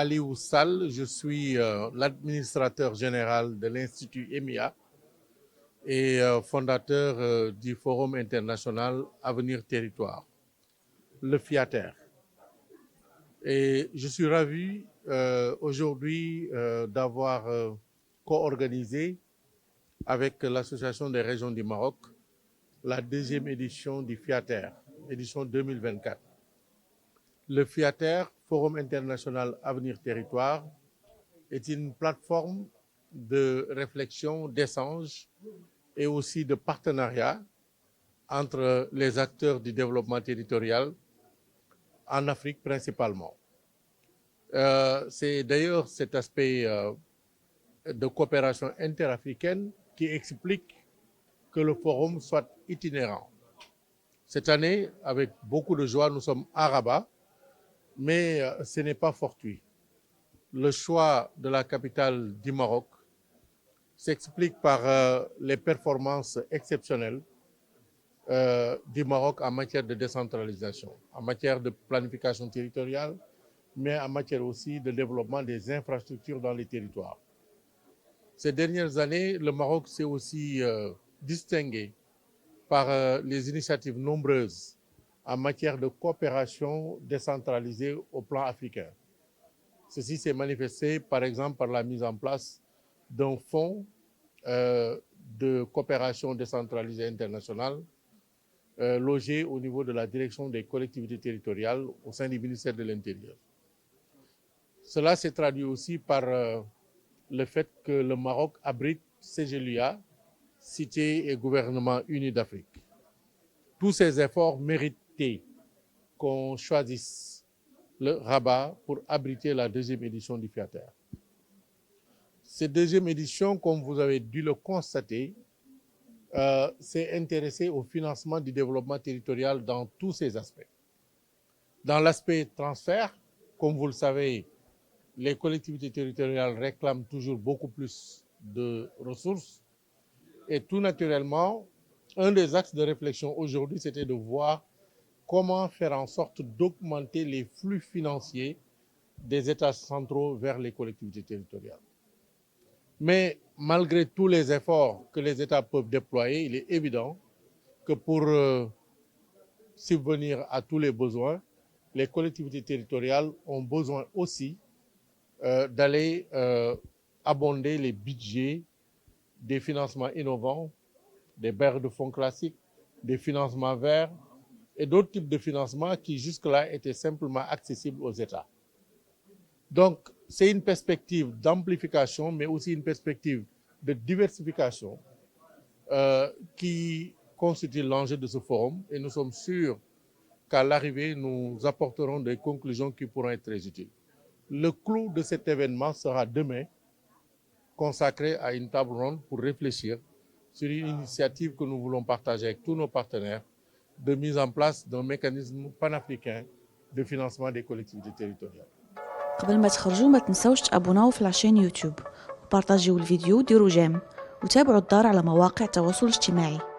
Aliou Sall, je suis l'administrateur général de l'Institut EMIA et fondateur du Forum international Avenir Territoire, le FIATER. Et je suis ravi aujourd'hui d'avoir co-organisé avec l'Association des régions du Maroc la deuxième édition du FIATER, édition 2024. Le FIATER, Forum international Avenir Territoire, est une plateforme de réflexion, d'échange et aussi de partenariat entre les acteurs du développement territorial en Afrique principalement. C'est d'ailleurs cet aspect de coopération interafricaine qui explique que le forum soit itinérant. Cette année, avec beaucoup de joie, nous sommes à Rabat, mais ce n'est pas fortuit. Le choix de la capitale du Maroc s'explique par les performances exceptionnelles du Maroc en matière de décentralisation, en matière de planification territoriale, mais en matière aussi de développement des infrastructures dans les territoires. Ces dernières années, le Maroc s'est aussi distingué par les initiatives nombreuses en matière de coopération décentralisée au plan africain. Ceci s'est manifesté par exemple par la mise en place d'un fonds de coopération décentralisée internationale logé au niveau de la direction des collectivités territoriales au sein du ministère de l'Intérieur. Cela s'est traduit aussi par le fait que le Maroc abrite CGLUA, Cité et Gouvernement Unis d'Afrique. Tous ces efforts méritaient qu'on choisisse le Rabat pour abriter la deuxième édition du FIATER. Cette deuxième édition, comme vous avez dû le constater, s'est intéressée au financement du développement territorial dans tous ses aspects. Dans l'aspect transfert, comme vous le savez, les collectivités territoriales réclament toujours beaucoup plus de ressources et tout naturellement, un des axes de réflexion aujourd'hui, c'était de voir comment faire en sorte d'augmenter les flux financiers des États centraux vers les collectivités territoriales. Mais malgré tous les efforts que les États peuvent déployer, il est évident que pour subvenir à tous les besoins, les collectivités territoriales ont besoin aussi d'aller abonder les budgets des financements innovants, des bailleurs de fonds classiques, des financements verts et d'autres types de financements qui jusque-là étaient simplement accessibles aux États. Donc, c'est une perspective d'amplification, mais aussi une perspective de diversification qui constitue l'enjeu de ce forum et nous sommes sûrs qu'à l'arrivée, nous apporterons des conclusions qui pourront être très utiles. Le clou de cet événement sera demain consacré à une table ronde pour réfléchir sur une initiative que nous voulons partager avec tous nos partenaires de mise en place d'un mécanisme panafricain de financement des collectivités territoriales. قبل ما تخرجوا ما تنسوش تابوناو في لاشين يوتيوب وبارطاجيو الفيديو وديروا جيم وتابعوا الدار على مواقع التواصل الاجتماعي.